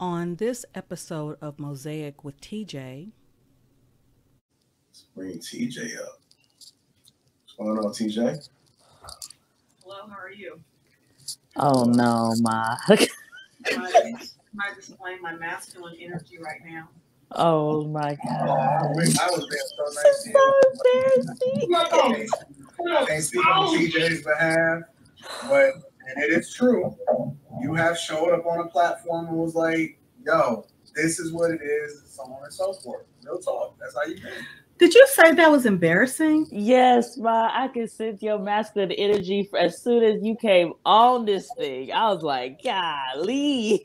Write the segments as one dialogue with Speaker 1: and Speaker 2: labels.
Speaker 1: On this episode of Mosaic with TJ,
Speaker 2: Let's bring TJ up. What's going on, TJ?
Speaker 3: Hello, how are you?
Speaker 4: Oh no, Ma.
Speaker 3: Am I displaying my masculine energy right now?
Speaker 4: Oh my God.
Speaker 2: I was being so nice to you. I can't speak on TJ's behalf, but, and it is true, you have showed up on a platform and was like, yo, this is what it is, so on and so forth. Real talk. That's how you think.
Speaker 1: did you say that was embarrassing?
Speaker 4: Yes, Ma. I can sense your masculine energy as soon as you came on this thing. I was like, golly.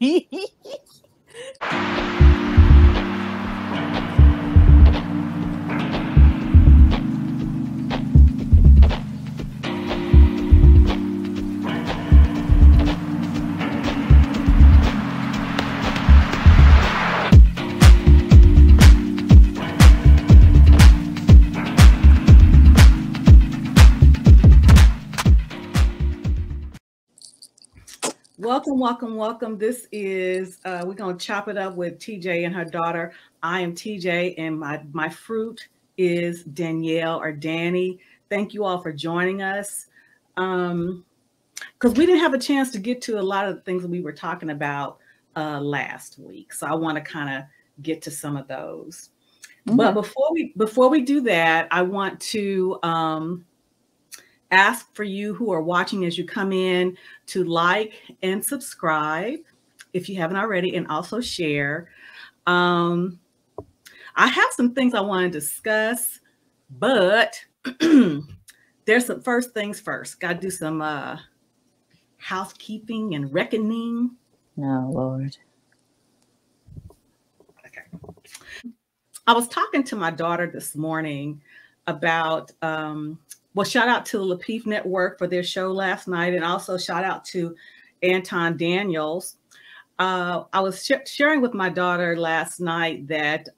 Speaker 1: Welcome. This is, we're going to chop it up with TJ and her daughter. I am TJ and my fruit is Danielle or Danny. Thank you all for joining us. Because we didn't have a chance to get to a lot of the things that we were talking about last week. So I want to kind of get to some of those. Mm-hmm. But before we do that, I want to ask for you who are watching as you come in to like and subscribe if you haven't already, and also share. I have some things I want to discuss, but there's some first things first. Got to do some housekeeping and reckoning.
Speaker 4: No, Lord.
Speaker 1: Okay. I was talking to my daughter this morning about well, shout out to the Lapeef Network for their show last night, and also shout out to Anton Daniels. I was sharing with my daughter last night that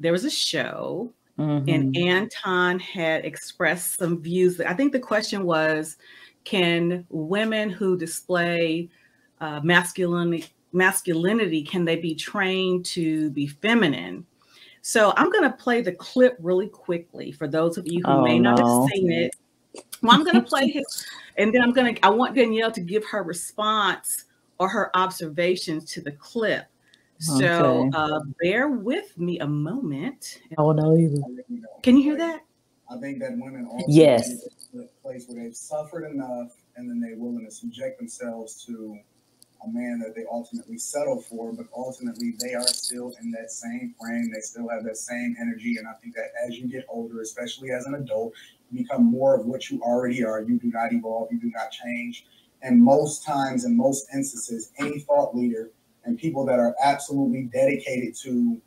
Speaker 1: there was a show, and Anton had expressed some views. I think the question was, can women who display masculinity, can they be trained to be feminine? So I'm going to play the clip really quickly for those of you who may not have seen it. Well, I'm going to play his, and then I want Danielle to give her response or her observations to the clip. So bear with me a moment.
Speaker 4: Oh, no, either.
Speaker 1: Can you hear that?
Speaker 2: I think that women also
Speaker 4: yes.
Speaker 2: get to a place where they've suffered enough and then they're willing to subject themselves to a man that they ultimately settle for, but ultimately they are still in that same frame. They still have that same energy. And I think that as you get older, especially as an adult, you become more of what you already are. You do not evolve. You do not change. And most times, in most instances, any thought leader and people that are absolutely dedicated to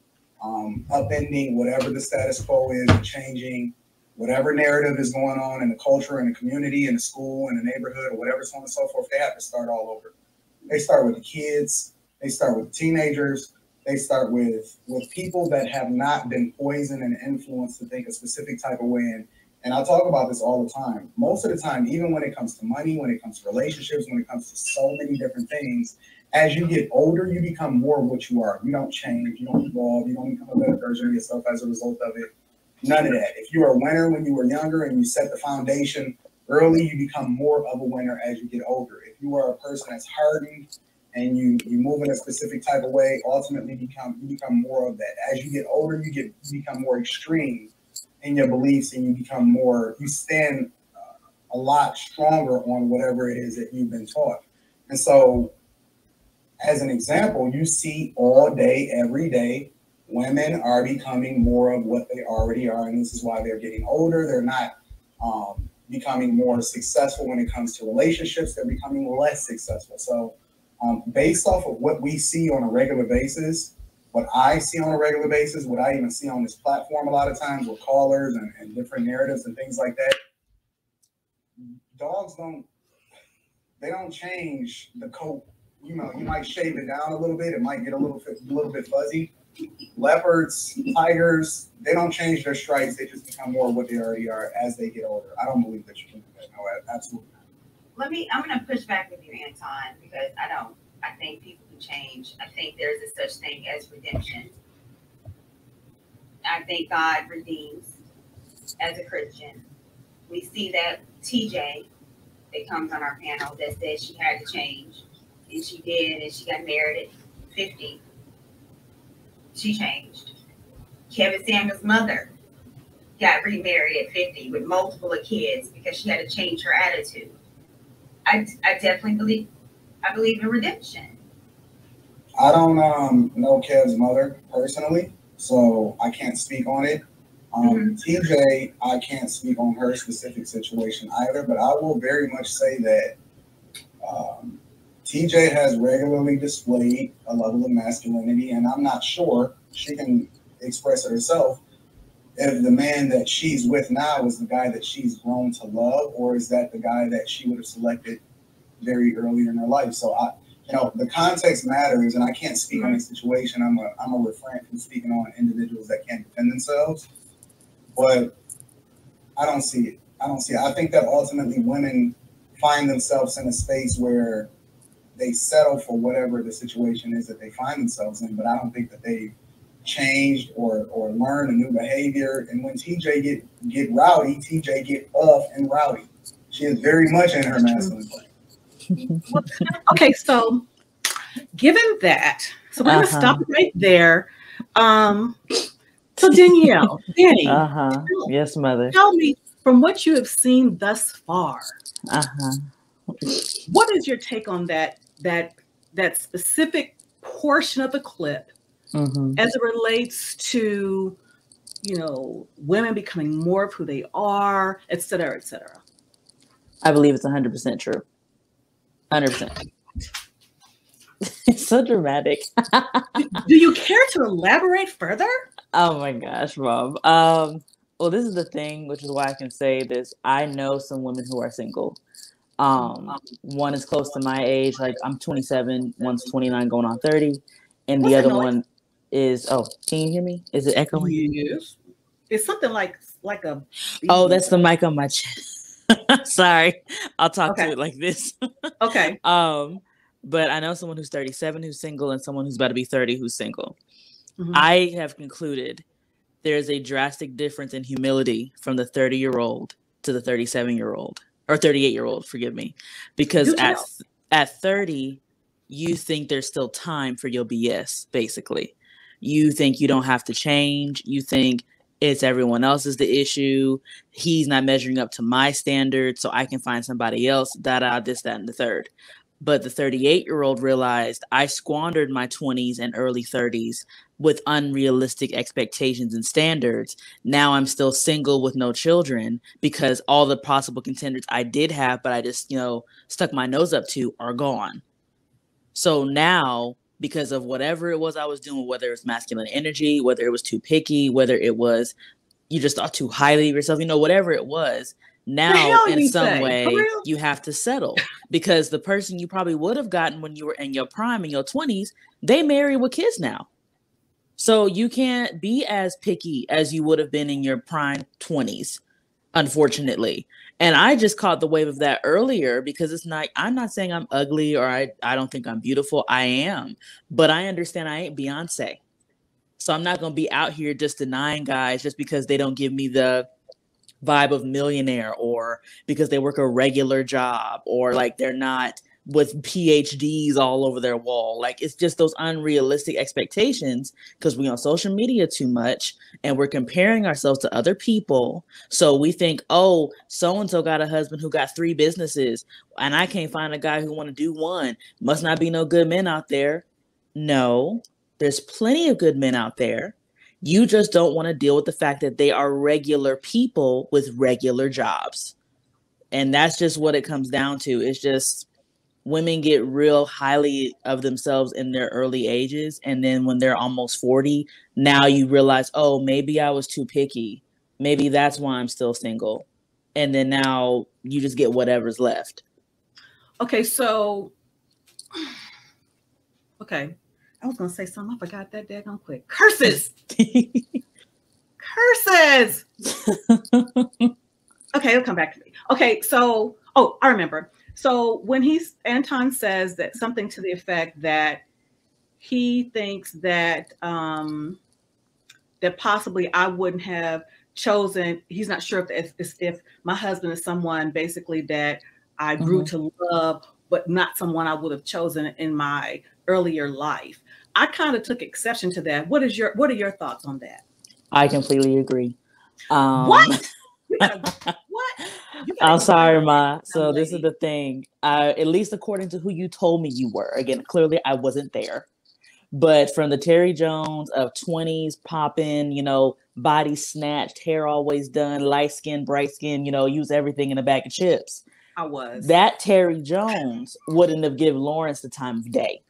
Speaker 2: upending whatever the status quo is, changing whatever narrative is going on in the culture, in the community, in the school, in the neighborhood, or whatever, so on and so forth, they have to start all over. They start with the kids, they start with the teenagers, they start with people that have not been poisoned and influenced to think a specific type of way. And I talk about this all the time. Most of the time, even when it comes to money, when it comes to relationships, when it comes to so many different things, as you get older, you become more of what you are. You don't change, you don't evolve, you don't become a better version of yourself as a result of it. None of that. If you were a winner when you were younger and you set the foundation early, you become more of a winner as you get older. If you are a person that's hardened and you move in a specific type of way, ultimately you become more of that. As you get older, you become more extreme in your beliefs, and you stand a lot stronger on whatever it is that you've been taught. And so, as an example, you see all day, every day, women are becoming more of what they already are, and this is why they're getting older. They're not becoming more successful when it comes to relationships. They're becoming less successful. So based off of what we see on a regular basis, what I see on a regular basis, what I even see on this platform a lot of times with callers and different narratives and things like that, dogs don't change the coat. You know, you might shave it down a little bit. It might get a little bit fuzzy. Leopards, tigers, they don't change their stripes. They just become more of what they already are as they get older. I don't believe that you can do that. No, absolutely not.
Speaker 3: I'm going to push back with you, Anton, because I don't
Speaker 5: I think people can change. I think there's a such thing as redemption. I think God redeems as a Christian. We see that TJ that comes on our panel that said she had to change. And she did, and she got married at 50. She changed. Kevin Samuel's mother got remarried at 50 with multiple kids because she had to change her attitude. I definitely believe in redemption.
Speaker 2: I don't know Kev's mother personally, so I can't speak on it. TJ, I can't speak on her specific situation either, but I will very much say that TJ has regularly displayed a level of masculinity, and I'm not sure she can express it herself if the man that she's with now is the guy that she's grown to love, or is that the guy that she would have selected very early in her life. So the context matters, and I can't speak on the situation. I'm a refrain from speaking on individuals that can't defend themselves, but I don't see it. I think that ultimately women find themselves in a space where they settle for whatever the situation is that they find themselves in, but I don't think that they changed or learn a new behavior. And when TJ get rowdy, TJ get off and rowdy. She is very much in her masculine plane.
Speaker 1: Okay, so given that, so we're gonna stop right there. So Danielle, Danny,
Speaker 4: yes, mother.
Speaker 1: Tell me, from what you have seen thus far, what is your take on that specific portion of the clip as it relates to, women becoming more of who they are, et cetera, et cetera?
Speaker 4: I believe it's 100% true. 100%. It's so dramatic.
Speaker 1: Do you care to elaborate further?
Speaker 4: Oh my gosh, Mom. Well, this is the thing, which is why I can say this. I know some women who are single. One is close to my age, like I'm 27, one's 29 going on 30, and the other one is, can you hear me? Is it echoing?
Speaker 1: Yes. It's something like a...
Speaker 4: Oh, that's the mic on my chest. Sorry. I'll talk to it like this.
Speaker 1: Okay.
Speaker 4: But I know someone who's 37 who's single and someone who's about to be 30 who's single. I have concluded there's a drastic difference in humility from the 30-year-old to the 37-year-old or 38-year-old, forgive me. Because at 30, you think there's still time for your BS, basically. You think you don't have to change. You think it's everyone else's the issue. He's not measuring up to my standards, so I can find somebody else, this, that, and the third. But the 38-year-old realized I squandered my 20s and early 30s with unrealistic expectations and standards. Now I'm still single with no children because all the possible contenders I did have, but I just, stuck my nose up to, are gone. So now, because of whatever it was I was doing, whether it was masculine energy, whether it was too picky, whether it was you just thought too highly of yourself, whatever it was, now in some way you have to settle because the person you probably would have gotten when you were in your prime, in your 20s, they marry with kids now. So you can't be as picky as you would have been in your prime 20s, unfortunately. And I just caught the wave of that earlier because I'm not saying I'm ugly or I don't think I'm beautiful. I am, but I understand I ain't Beyonce. So I'm not going to be out here just denying guys just because they don't give me the vibe of millionaire or because they work a regular job or like they're not with PhDs all over their wall. Like it's just those unrealistic expectations because we're on social media too much and we're comparing ourselves to other people. So we think, oh, so-and-so got a husband who got 3 businesses and I can't find a guy who want to do one. Must not be no good men out there. No, there's plenty of good men out there. You just don't want to deal with the fact that they are regular people with regular jobs. And that's just what it comes down to. It's just women get real highly of themselves in their early ages. And then when they're almost 40, now you realize, oh, maybe I was too picky. Maybe that's why I'm still single. And then now you just get whatever's left.
Speaker 1: Okay, so, I was going to say something. I forgot that daggone quick. Curses! Curses! Okay, it'll come back to me. Okay, so, I remember. So when Anton says that something to the effect that he thinks that that possibly I wouldn't have chosen. He's not sure if my husband is someone basically that I grew to love, but not someone I would have chosen in my earlier life. I kind of took exception to that. What are your thoughts on that?
Speaker 4: I completely agree.
Speaker 1: What? What?
Speaker 4: I'm sorry, Ma. So this is the thing. At least according to who you told me you were. Again, clearly I wasn't there. But from the Terry Jones of 20s popping, you know, body snatched, hair always done, light skin, bright skin, you know, use everything in a bag of chips.
Speaker 1: I was.
Speaker 4: That Terry Jones wouldn't have given Lawrence the time of day.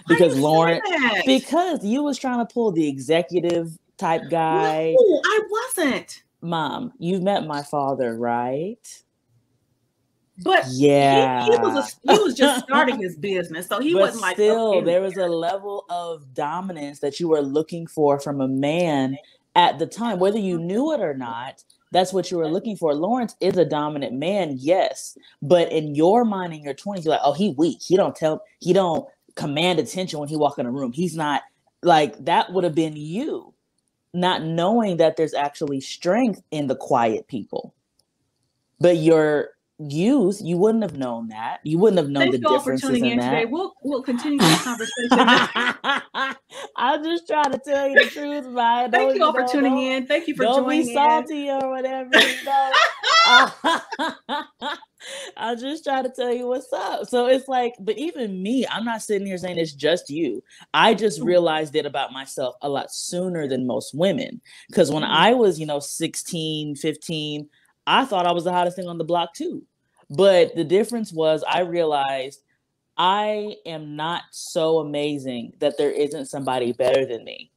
Speaker 4: Because because you was trying to pull the executive type guy.
Speaker 1: No, I wasn't.
Speaker 4: Mom, you've met my father, right?
Speaker 1: But
Speaker 4: yeah,
Speaker 1: he was just starting his business, so he wasn't like.
Speaker 4: Still, there was a level of dominance that you were looking for from a man at the time, whether you knew it or not. That's what you were looking for. Lawrence is a dominant man, yes, but in your mind, in your 20s, you're like, oh, he weak. He don't command attention when he walk in a room. He's not like that. Would have been you, not knowing that there's actually strength in the quiet people, but your youth, you wouldn't have known that. You wouldn't have known the differences in that. Thank you all for tuning in today.
Speaker 1: We'll continue the conversation.
Speaker 4: I'm just trying to tell you the truth, man.
Speaker 1: Thank you all for tuning in. Thank you for joining in.
Speaker 4: Don't be salty or whatever. I'm just trying to tell you what's up. So it's like, but even me, I'm not sitting here saying it's just you. I just realized it about myself a lot sooner than most women. Because when I was, 16, 15, I thought I was the hottest thing on the block too. But the difference was I realized I am not so amazing that there isn't somebody better than me.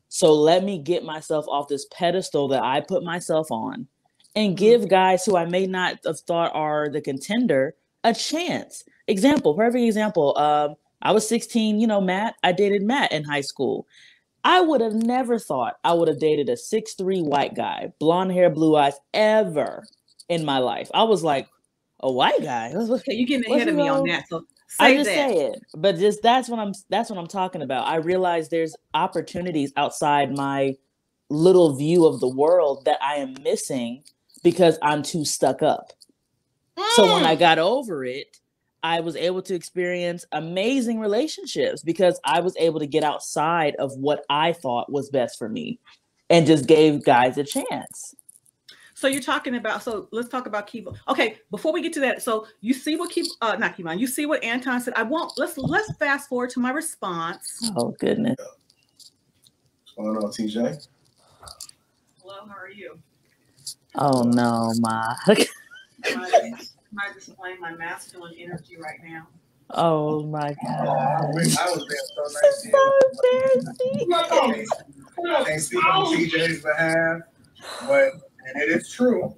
Speaker 4: So let me get myself off this pedestal that I put myself on and give guys who I may not have thought are the contender a chance. Perfect example. I was 16, Matt. I dated Matt in high school. I would have never thought I would have dated a 6'3" white guy, blonde hair, blue eyes, ever in my life. I was like, a white guy?
Speaker 1: Okay, you're getting ahead of me on that. So
Speaker 4: I just say it. But just that's what I'm talking about. I realize there's opportunities outside my little view of the world that I am missing because I'm too stuck up. So when I got over it, I was able to experience amazing relationships because I was able to get outside of what I thought was best for me and just gave guys a chance.
Speaker 1: So you're talking about, so let's talk about Kiva. Okay, before we get to that, so you see what you see what Anton said. Let's fast forward to my response.
Speaker 4: Oh goodness.
Speaker 2: What's going on, TJ?
Speaker 3: Hello, how are you?
Speaker 4: Oh no, Ma.
Speaker 3: Am I displaying my masculine energy right now?
Speaker 4: Oh my God.
Speaker 2: I wish I was being so nice.
Speaker 4: So embarrassing.
Speaker 2: I can't speak on TJ's behalf, but and it is true.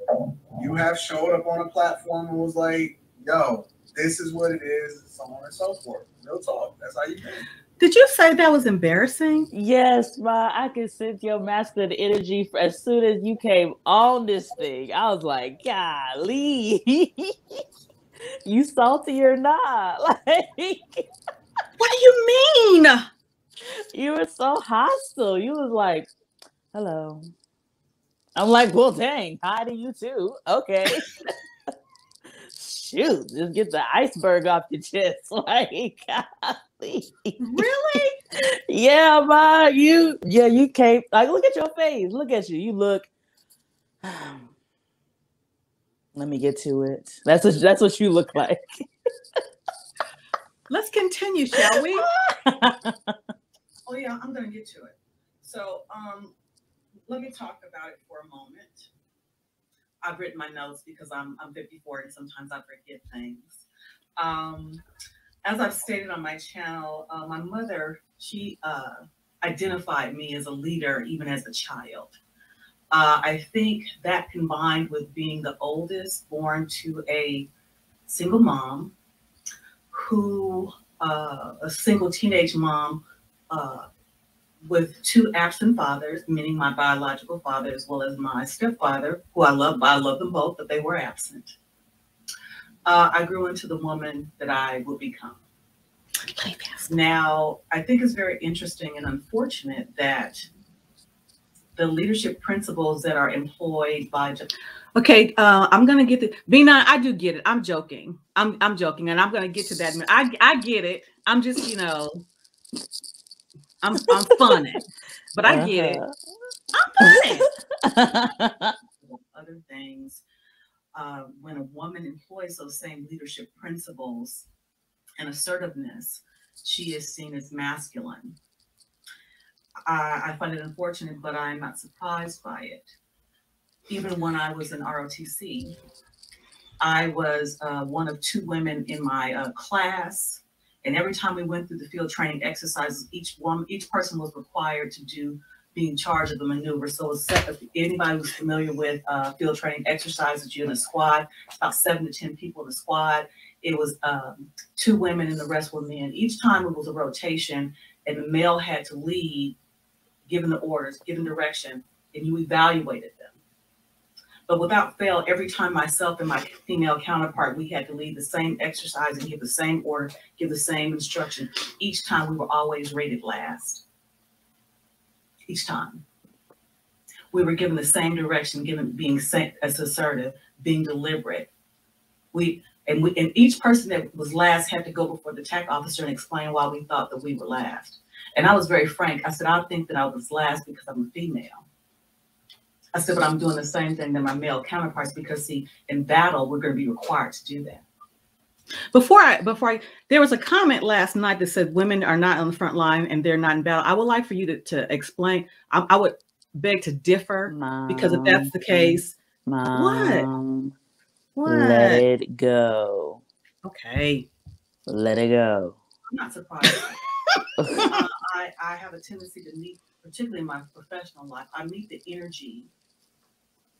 Speaker 2: You have showed up on a platform and was like, yo, this is what it is, so on and so forth. Real talk. That's how you think.
Speaker 1: Did you say that was embarrassing?
Speaker 4: Yes, Ma. I can sense your masculine energy as soon as you came on this thing. I was like, golly. You salty or not? Like,
Speaker 1: what do you mean?
Speaker 4: You were so hostile. You was like, hello. I'm like, well, dang, hi to you too. Okay. Shoot, just get the iceberg off your chest. Like, golly.
Speaker 1: Really?
Speaker 4: Yeah, Ma. You came. Like, look at your face. Look at you. You look. Let me get to it. That's what you look like.
Speaker 1: Let's continue, shall we?
Speaker 3: Oh yeah, I'm gonna get to it. So let me talk about it for a moment. I've written my notes because I'm 54 and sometimes I forget things. As I've stated on my channel, my mother, she identified me as a leader even as a child. I think that combined with being the oldest, born to a single mom, who a single teenage mom with two absent fathers, meaning my biological father as well as my stepfather, who I love them both, but they were absent. I grew into the woman that I would become. Now, I think it's very interesting and unfortunate that the leadership principles that are employed by.
Speaker 1: Okay, I'm gonna get the B9. I do get it. I'm joking. I'm joking, and I'm gonna get to that. I get it. I'm just, you know, I'm funny, but I get it. I'm funny.
Speaker 3: Other things, when a woman employs those same leadership principles and assertiveness, she is seen as masculine. I find it unfortunate, but I'm not surprised by it. Even when I was in ROTC, I was one of 2 women in my class. And every time we went through the field training exercises, each person was required to be in charge of the maneuver. So if anybody who's familiar with field training exercises, you're in a squad, about 7 to 10 people in the squad. It was 2 women and the rest were men. Each time it was a rotation, and the male had to lead, giving the orders, giving direction, and you evaluated them. But without fail, every time myself and my female counterpart, we had to lead the same exercise and give the same order, give the same instruction. Each time we were always rated last. Each time. We were given the same direction, being as assertive, being deliberate. And each person that was last had to go before the TAC officer and explain why we thought that we were last. And I was very frank. I said, I think that I was last because I'm a female. I said, but I'm doing the same thing that my male counterparts, because see, in battle, we're going to be required to do that. There was a comment last night that said women are not on the front line and they're not in battle. I would like for you to explain. I would beg to differ, Mom, because if that's the case,
Speaker 4: Mom,
Speaker 1: what?
Speaker 4: Let it go.
Speaker 1: Okay.
Speaker 4: Let it go.
Speaker 3: I'm not surprised. I have a tendency to meet, particularly in my professional life, I meet the energy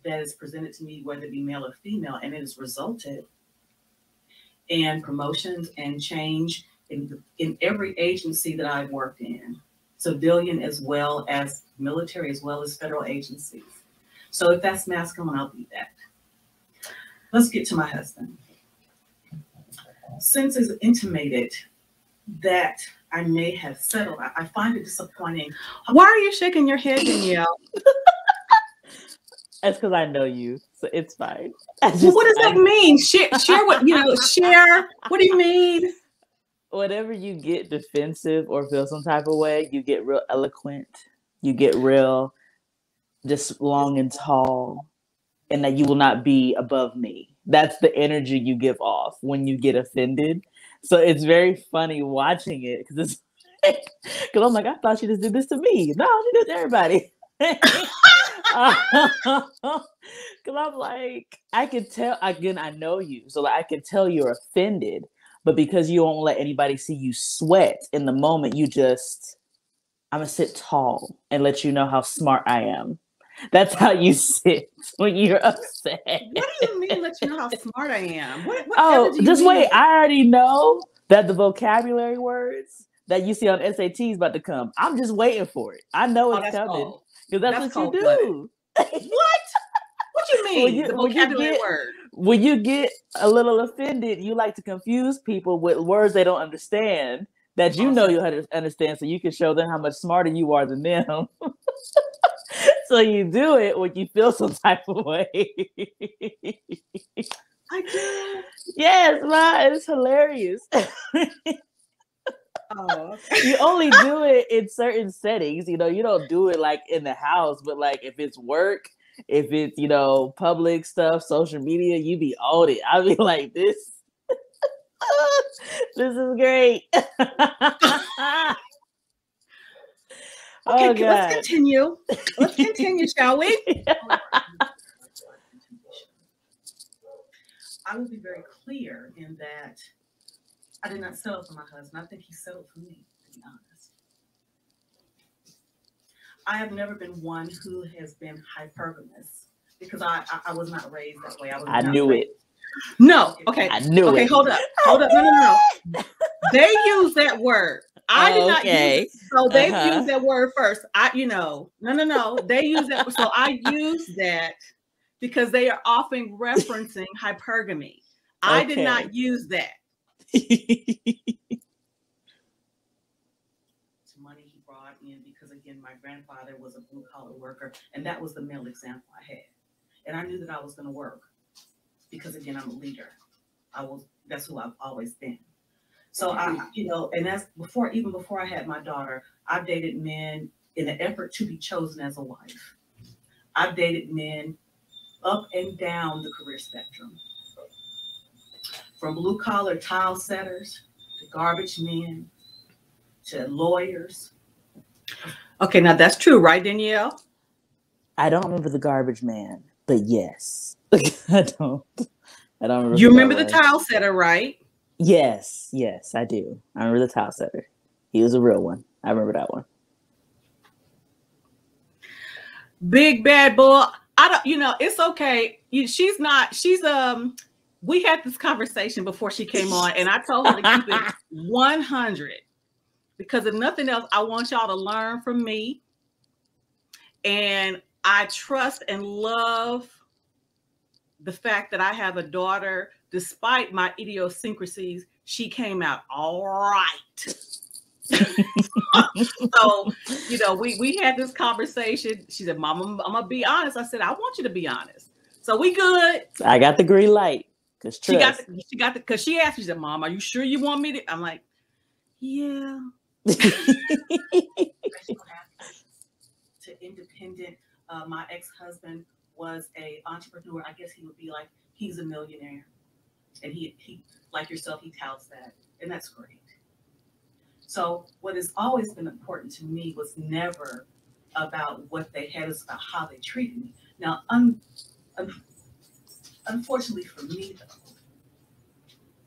Speaker 3: that is presented to me, whether it be male or female, and it has resulted in promotions and change in every agency that I've worked in, civilian as well as military, as well as federal agencies. So if that's masculine, I'll be that. Let's get to my husband. Since it's intimated that I may have settled, I find it disappointing.
Speaker 1: Why are you shaking your head, Danielle?
Speaker 4: That's because I know you, so it's fine.
Speaker 1: Well, what does that mean? Share what, share. What do you mean?
Speaker 4: Whenever you get defensive or feel some type of way, you get real eloquent. You get real just long and tall, and that you will not be above me. That's the energy you give off when you get offended. So it's very funny watching it because I'm like, I thought she just did this to me. No, she did to everybody. Because I'm like, I can tell, again, I know you. So like, I can tell you're offended, but because you won't let anybody see you sweat in the moment, I'm going to sit tall and let you know how smart I am. That's how you sit when you're upset.
Speaker 1: What do you mean, let you know how smart I am? What
Speaker 4: just wait. I already know that the vocabulary words that you see on SATs about to come. I'm just waiting for it. I know it's coming. Because that's what you do.
Speaker 1: What? What you mean? The vocabulary word.
Speaker 4: When you get a little offended, you like to confuse people with words they don't understand that you know you'll understand, so you can show them how much smarter you are than them. So you do it when you feel some type of way.
Speaker 1: I do.
Speaker 4: Yes, Ma, it's hilarious.
Speaker 1: Oh.
Speaker 4: You only do it in certain settings. You don't do it like in the house, but like if it's work, if it's, public stuff, social media, you be on it. I be like, this is great.
Speaker 1: Okay, let's continue. Let's continue, shall we?
Speaker 3: I will be very clear in that I did not settle for my husband. I think he settled for me, to be honest. I have never been one who has been hypergamous because I was not raised that way.
Speaker 4: I knew it.
Speaker 1: No. Okay.
Speaker 4: I knew it.
Speaker 1: Okay, hold up. No. They use that word. I did not use it. So they used that word first. No. They use that. So I use that because they are often referencing hypergamy. I did not use that. Money he brought in because, again, my grandfather was a blue-collar worker, and that was the male example I had. And I knew that I was going to work because, again, I'm a leader. That's who I've always been. So and that's even before I had my daughter, I've dated men in an effort to be chosen as a wife. I've dated men up and down the career spectrum, from blue collar tile setters to garbage men to lawyers. Okay, now that's true, right, Danielle?
Speaker 4: I don't remember the garbage man, but yes. I don't remember.
Speaker 1: You remember the tile setter, right?
Speaker 4: Yes, I do. I remember the tile setter. He was a real one. I remember that one.
Speaker 1: Big bad boy. It's okay. We had this conversation before she came on, and I told her to keep it 100 because if nothing else, I want y'all to learn from me. And I trust and love the fact that I have a daughter. Despite my idiosyncrasies, she came out all right. So, we had this conversation. She said, "Mom, I'm gonna be honest." I said, "I want you to be honest." So we good.
Speaker 4: I got the green light.
Speaker 1: She got because she asked me, she said, "Mom, are you sure you want me to?" I'm like, "Yeah." To independent, my ex-husband was an entrepreneur. I guess he would be like, he's a millionaire. And he like yourself, he touts that. And that's great. So what has always been important to me was never about what they had, it's about how they treated me. Now, unfortunately for me, though,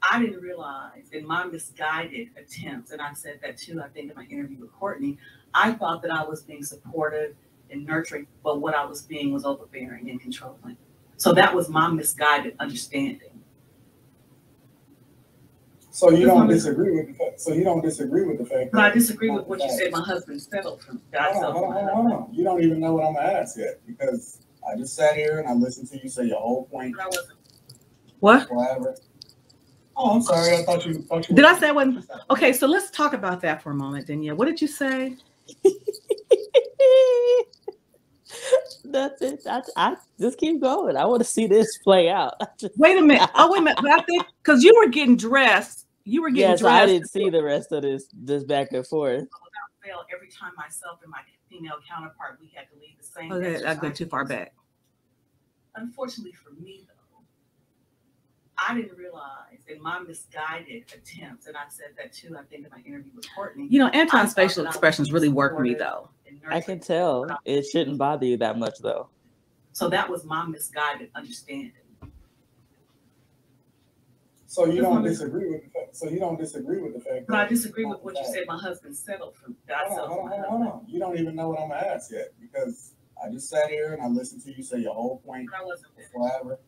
Speaker 1: I didn't realize in my misguided attempts, and I said that too, I think in my interview with Courtney, I thought that I was being supportive and nurturing, but what I was being was overbearing and controlling. So that was my misguided understanding.
Speaker 2: So you don't disagree with the fact.
Speaker 1: But I disagree with what you said. My husband settled for.
Speaker 2: Hold on. You don't even know what I'm gonna ask yet because I just sat here and I listened to you say your whole point.
Speaker 1: But I wasn't. What?
Speaker 2: Whatever. Oh, I'm sorry. I thought you.
Speaker 1: Did I say one? Okay, so let's talk about that for a moment, Danielle. What did you say?
Speaker 4: That's it. I just keep going. I want to see this play out.
Speaker 1: Wait a minute. Oh, wait a minute. But I think because you were getting dressed. Yes,
Speaker 4: I didn't see the rest of this back and forth.
Speaker 1: Without fail, every time myself and my female counterpart, we had to lead the same.
Speaker 3: Okay, I go too far back.
Speaker 1: Unfortunately for me, though, I didn't realize in my misguided attempts, and I said that too, I think in my interview with Courtney.
Speaker 3: Anton's facial expressions really work me, though.
Speaker 4: I can tell. It shouldn't bother you that much, though.
Speaker 1: So that was my misguided understanding.
Speaker 2: So you don't disagree with the fact.
Speaker 1: But I disagree with what you said. My husband settled for.
Speaker 2: Hold on. You don't even know what I'm gonna ask yet because I just sat here and I listened to you say your whole point.
Speaker 1: But I wasn't
Speaker 2: forever.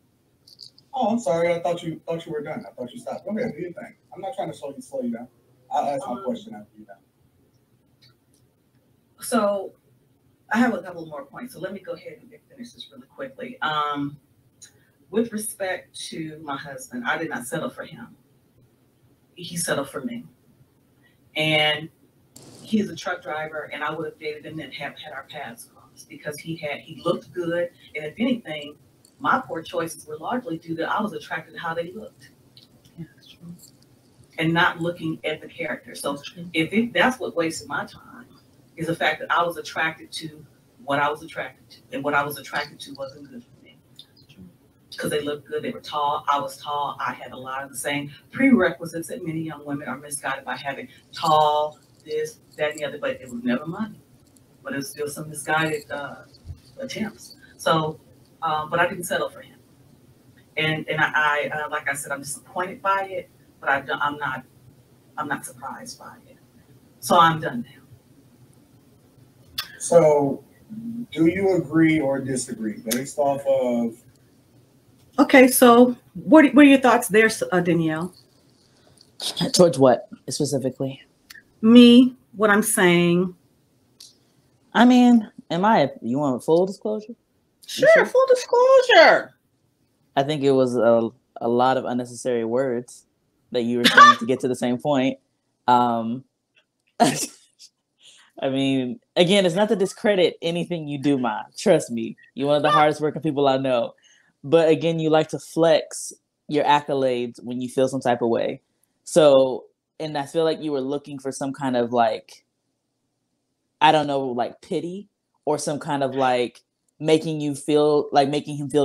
Speaker 2: Oh, I'm sorry. I thought you were done. I thought you stopped. Go ahead. Do your thing. I'm not trying to slow you down. I'll ask my question after you're done.
Speaker 1: So I have a couple more points. So let me go ahead and finish this really quickly. With respect to my husband, I did not settle for him. He settled for me. And he's a truck driver, and I would have dated him and have had our paths crossed because he looked good. And if anything, my poor choices were largely due to I was attracted to how they looked. Yeah, that's true. And not looking at the character. So if that's what wasted my time, is the fact that I was attracted to what I was attracted to. And what I was attracted to wasn't good for me. Because they looked good, they were tall, I was tall, I had a lot of the same prerequisites that many young women are misguided by having tall, this, that, and the other, but it was never money. But it was still some misguided attempts. So, but I didn't settle for him. And I like I said, I'm disappointed by it, but I'm not surprised by it. So I'm done now.
Speaker 2: So do you agree or disagree based off of?
Speaker 1: Okay, so what are your thoughts there, Danielle?
Speaker 4: Towards what specifically?
Speaker 1: Me, what I'm saying.
Speaker 4: I mean, you want full disclosure?
Speaker 1: Sure, full disclosure.
Speaker 4: I think it was a a lot of unnecessary words that you were saying to get to the same point. I mean, again, it's not to discredit anything you do, Ma. Trust me. You're one of the hardest working people I know. But again, you like to flex your accolades when you feel some type of way. So, and I feel like you were looking for some kind of like, I don't know, like pity or some kind of like making him feel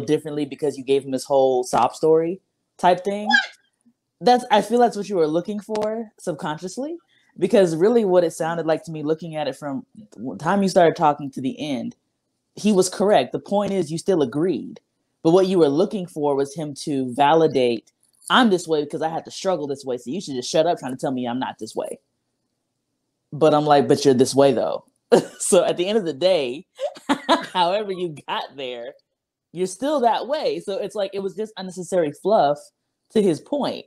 Speaker 4: differently because you gave him this whole sob story type thing. I feel that's what you were looking for subconsciously. Because really what it sounded like to me, looking at it from the time you started talking to the end, he was correct. The point is you still agreed. But what you were looking for was him to validate, I'm this way because I had to struggle this way. So you should just shut up trying to tell me I'm not this way. But I'm like, but you're this way though. So at the end of the day, however you got there, you're still that way. So it's like, it was just unnecessary fluff to his point.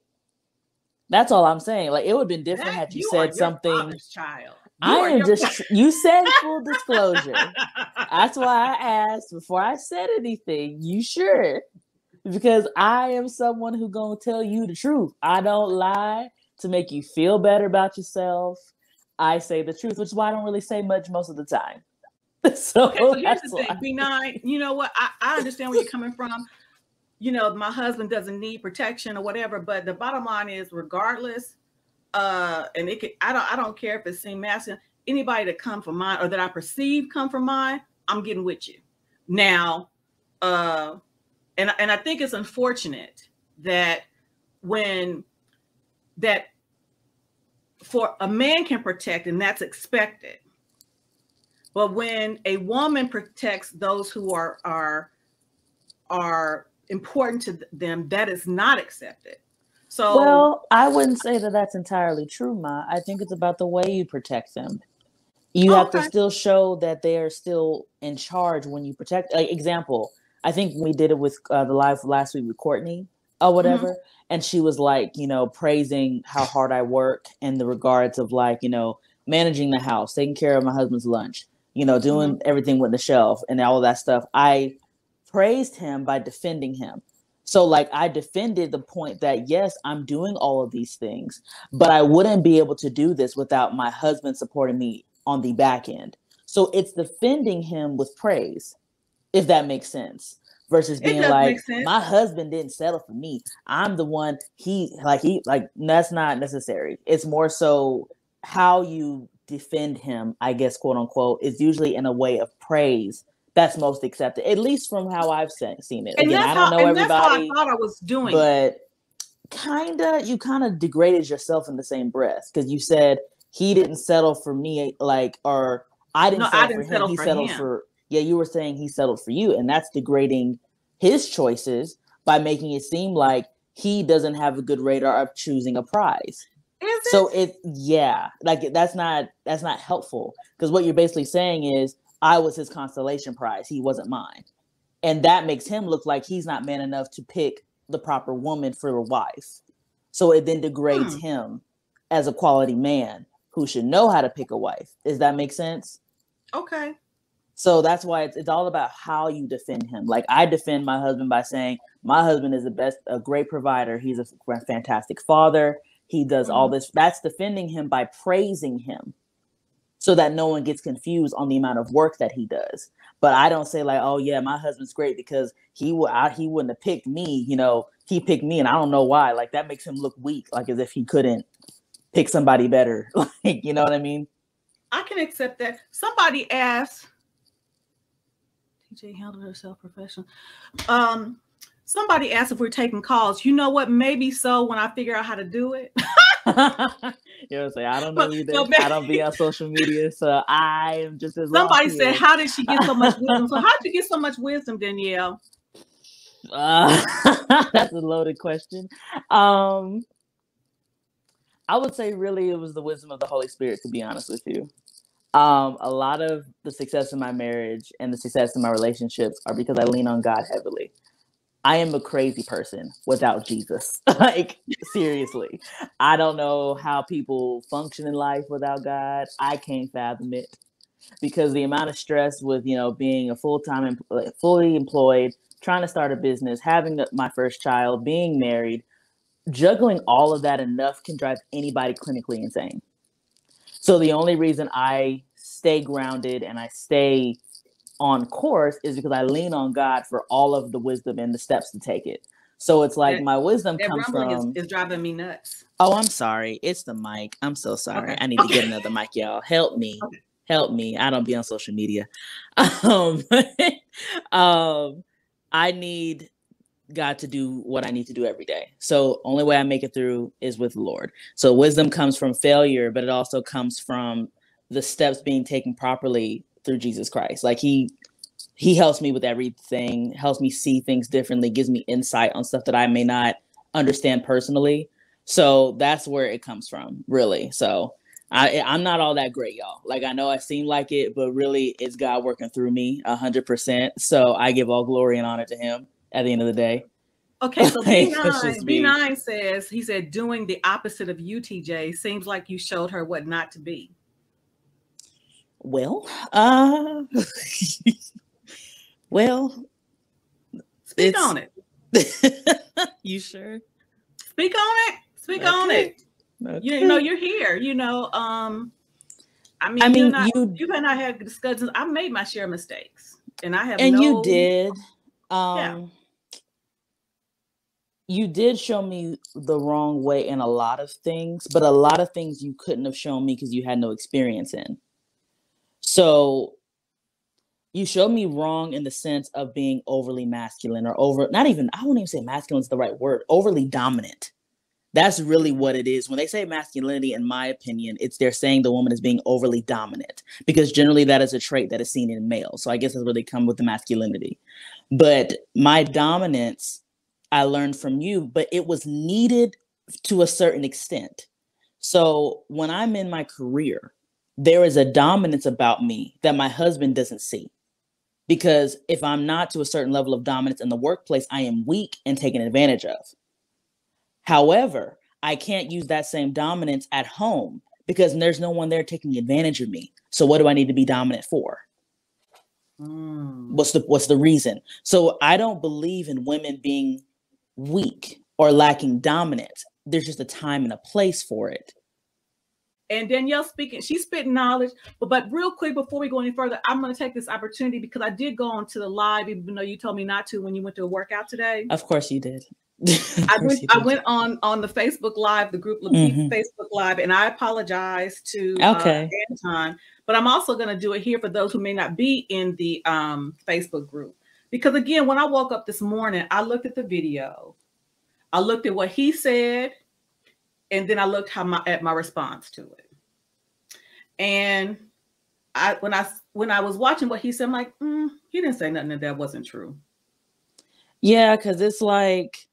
Speaker 4: That's all I'm saying. Like, it would have been different had you said something.
Speaker 1: Child.
Speaker 4: You said full disclosure. That's why I asked before I said anything. You sure? Because I am someone who gonna tell you the truth. I don't lie to make you feel better about yourself. I say the truth, which is why I don't really say much most of the time. So
Speaker 1: here's the thing, B9. You know what? I understand where you're coming from. You know, my husband doesn't need protection or whatever, but the bottom line is, regardless, and it could, I don't care if it seems masculine, anybody that come from mine or that I perceive come from mine, I'm getting with you. Now, and I think it's unfortunate that for a man can protect and that's expected. But when a woman protects those who are important to them, that is not accepted. So,
Speaker 4: well, I wouldn't say that that's entirely true, Ma. I think it's about the way you protect them. You have to still show that they are still in charge when you protect. Like, example, I think we did it with the live last week with Courtney or whatever, and she was like, you know, praising how hard I work in the regards of like, you know, managing the house, taking care of my husband's lunch, you know, doing everything with the shelf and all of that stuff. I praised him by defending him. So like I defended the point that yes, I'm doing all of these things, but I wouldn't be able to do this without my husband supporting me on the back end. So it's defending him with praise, if that makes sense, versus being like, my husband didn't settle for me. I'm the one that's not necessary. It's more so how you defend him, I guess, quote unquote, is usually in a way of praise. That's most accepted, at least from how I've seen it.
Speaker 1: And
Speaker 4: again, I don't know everybody. That's how I
Speaker 1: thought I was doing.
Speaker 4: But you kind of degraded yourself in the same breath because you said he didn't settle for me, like, or I didn't settle for him. He settled for. Yeah, you were saying he settled for you, and that's degrading his choices by making it seem like he doesn't have a good radar of choosing a prize. So that's not helpful because what you're basically saying is I was his consolation prize. He wasn't mine. And that makes him look like he's not man enough to pick the proper woman for a wife. So it then degrades him as a quality man who should know how to pick a wife. Does that make sense?
Speaker 1: Okay.
Speaker 4: So that's why it's all about how you defend him. Like I defend my husband by saying my husband is a great provider. He's a fantastic father. He does all this. That's defending him by praising him, so that no one gets confused on the amount of work that he does. But I don't say like, oh yeah, my husband's great because he wouldn't have picked me. You know, he picked me, and I don't know why. Like that makes him look weak, like as if he couldn't pick somebody better. Like, you know what I mean?
Speaker 1: I can accept that. Somebody asked, TJ handled herself professional. Somebody asked if we're taking calls. You know what? Maybe so when I figure out how to do it.
Speaker 4: You know what I'm saying? I don't know either. I don't be on social media, so I am just as
Speaker 1: somebody said, how did she get so much wisdom? So how did you get so much wisdom, Danielle?
Speaker 4: That's a loaded question. I would say really it was the wisdom of the Holy Spirit, to be honest with you. A lot of the success in my marriage and the success in my relationships are because I lean on God heavily. I am a crazy person without Jesus. Like, seriously. I don't know how people function in life without God. I can't fathom it because the amount of stress with, you know, being a fully employed trying to start a business, having my first child, being married, juggling all of that enough can drive anybody clinically insane. So the only reason I stay grounded and I stay on course is because I lean on God for all of the wisdom and the steps to take it. So it's like my wisdom comes from...
Speaker 1: is driving me nuts.
Speaker 4: Oh, I'm sorry. It's the mic. I'm so sorry. Okay. I need to get another mic, y'all. Help me. Okay. Help me. I don't be on social media. I need God to do what I need to do every day. So only way I make it through is with the Lord. So wisdom comes from failure, but it also comes from the steps being taken properly through Jesus Christ. Like he helps me with everything, helps me see things differently, gives me insight on stuff that I may not understand personally. So that's where it comes from, really. So I'm not all that great, y'all. Like, I know I seem like it, but really it's God working through me 100%. So I give all glory and honor to him at the end of the day.
Speaker 1: Okay, so B9 says, he said, doing the opposite of you, TJ, seems like you showed her what not to be.
Speaker 4: Well, well,
Speaker 1: speak on
Speaker 4: it. You sure?
Speaker 1: Speak on it. Speak on it. Okay. You know, you're here. You know, I mean, you and I had discussions. I made my share of mistakes, and I have.
Speaker 4: And you did. You did show me the wrong way in a lot of things, but a lot of things you couldn't have shown me because you had no experience in. So you showed me wrong in the sense of being overly masculine or I wouldn't even say masculine is the right word, overly dominant. That's really what it is. When they say masculinity, in my opinion, they're saying the woman is being overly dominant, because generally that is a trait that is seen in males. So I guess that's where they come with the masculinity. But my dominance, I learned from you, but it was needed to a certain extent. So when I'm in my career, there is a dominance about me that my husband doesn't see. Because if I'm not to a certain level of dominance in the workplace, I am weak and taken advantage of. However, I can't use that same dominance at home because there's no one there taking advantage of me. So what do I need to be dominant for? What's the reason? So I don't believe in women being weak or lacking dominance. There's just a time and a place for it.
Speaker 1: And Danielle speaking, she's spitting knowledge. But real quick, before we go any further, I'm going to take this opportunity because I did go on to the live, even though you told me not to when you went to a workout today.
Speaker 4: Of course you did.
Speaker 1: I went on the Facebook Live, the group Facebook Live, and I apologize to Anton, but I'm also going to do it here for those who may not be in the Facebook group. Because again, when I woke up this morning, I looked at the video, I looked at what he said, and then I looked at my response to it. And when I was watching what he said, I'm like, he didn't say nothing that wasn't true.
Speaker 4: Yeah, because it's like,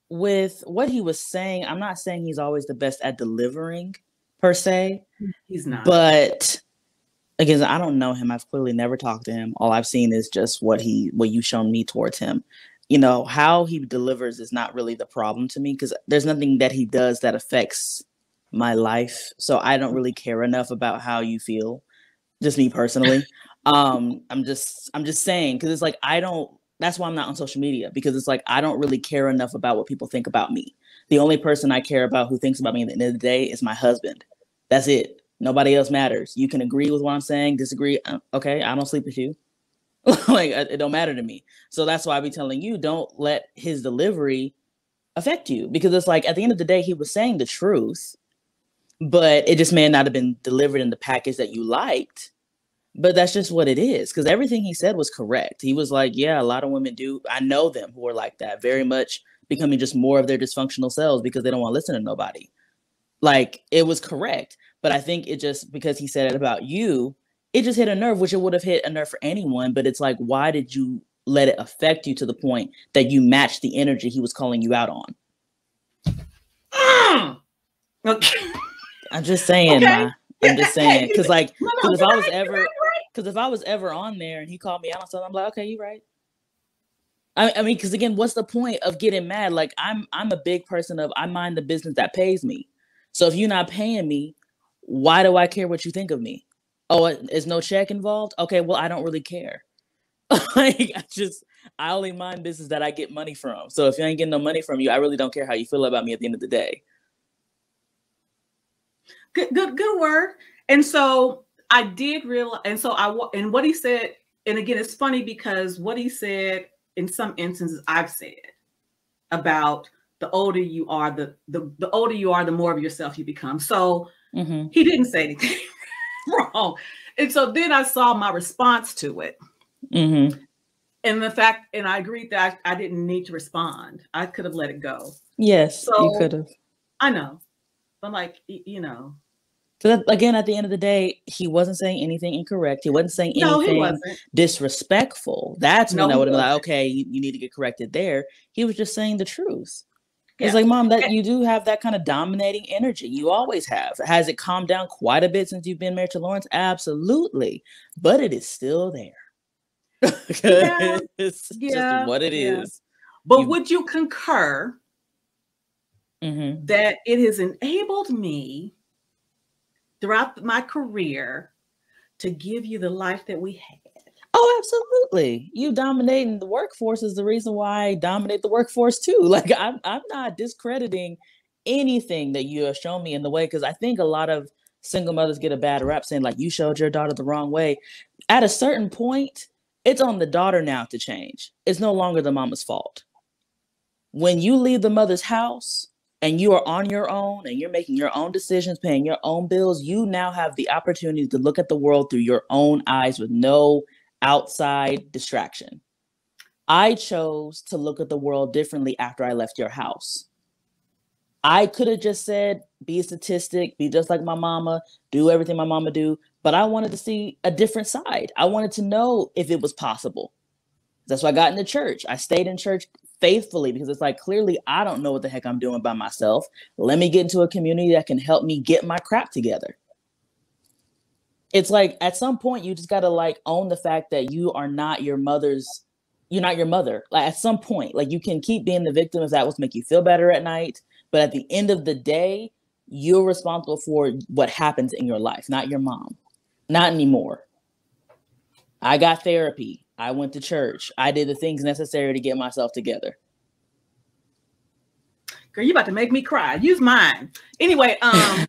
Speaker 4: with what he was saying, I'm not saying he's always the best at delivering per se.
Speaker 1: He's not.
Speaker 4: But again, I don't know him. I've clearly never talked to him. All I've seen is just what you've shown me towards him. You know, how he delivers is not really the problem to me because there's nothing that he does that affects my life. So I don't really care enough about how you feel. Just me personally. I'm just saying, because it's like that's why I'm not on social media, because it's like I don't really care enough about what people think about me. The only person I care about who thinks about me at the end of the day is my husband. That's it. Nobody else matters. You can agree with what I'm saying, disagree. Okay, I don't sleep with you. Like, it don't matter to me. So that's why I be telling you, don't let his delivery affect you, because it's like at the end of the day, he was saying the truth, but it just may not have been delivered in the package that you liked. But that's just what it is, because everything he said was correct. He was like, yeah, a lot of women do. I know them who are like that, very much becoming just more of their dysfunctional selves because they don't want to listen to nobody. Like, it was correct. But I think it just, because he said it about you, it just hit a nerve, which it would have hit a nerve for anyone. But it's like, why did you let it affect you to the point that you matched the energy he was calling you out on?
Speaker 1: Okay.
Speaker 4: I'm just saying, okay. I'm just saying, because like, if I was ever on there and he called me out on something, I'm like, okay, you're right. I mean, because again, what's the point of getting mad? Like, I'm a big person of, I mind the business that pays me. So if you're not paying me, why do I care what you think of me? Oh, is no check involved? Okay, well, I don't really care. Like, I only mind business that I get money from. So if you ain't getting no money from you, I really don't care how you feel about me at the end of the day.
Speaker 1: Good word. And so I did realize, and what he said, and again, it's funny because what he said in some instances I've said about the older you are, the older you are, the more of yourself you become. So he didn't say anything wrong. And so then I saw my response to it. And the fact, and I agreed that I didn't need to respond. I could have let it go.
Speaker 4: Yes, so, you could have.
Speaker 1: I know. But like, you know.
Speaker 4: So that, again, at the end of the day, he wasn't saying anything incorrect. He wasn't saying anything disrespectful. That's when I would have been like, okay, you need to get corrected there. He was just saying the truth. It's like, Mom, that you do have that kind of dominating energy. You always have. Has it calmed down quite a bit since you've been married to Lawrence? Absolutely. But it is still there. It's just what it is.
Speaker 1: But would you concur that it has enabled me throughout my career to give you the life that we had?
Speaker 4: Oh, absolutely. You dominating the workforce is the reason why I dominate the workforce too. Like I'm not discrediting anything that you have shown me in the way, because I think a lot of single mothers get a bad rap saying like, you showed your daughter the wrong way. At a certain point, it's on the daughter now to change. It's no longer the mama's fault. When you leave the mother's house and you are on your own and you're making your own decisions, paying your own bills, you now have the opportunity to look at the world through your own eyes with no outside distraction. I chose to look at the world differently after I left your house. I could have just said, be a statistic, be just like my mama, do everything my mama do. But I wanted to see a different side. I wanted to know if it was possible. That's why I got into church. I stayed in church faithfully because it's like, clearly, I don't know what the heck I'm doing by myself. Let me get into a community that can help me get my crap together. It's like, at some point, you just got to like own the fact that you are not your mother's, you're not your mother. Like at some point, like you can keep being the victim if that was make you feel better at night. But at the end of the day, you're responsible for what happens in your life, not your mom. Not anymore. I got therapy. I went to church. I did the things necessary to get myself together.
Speaker 1: Girl, you about to make me cry. Use mine. Anyway,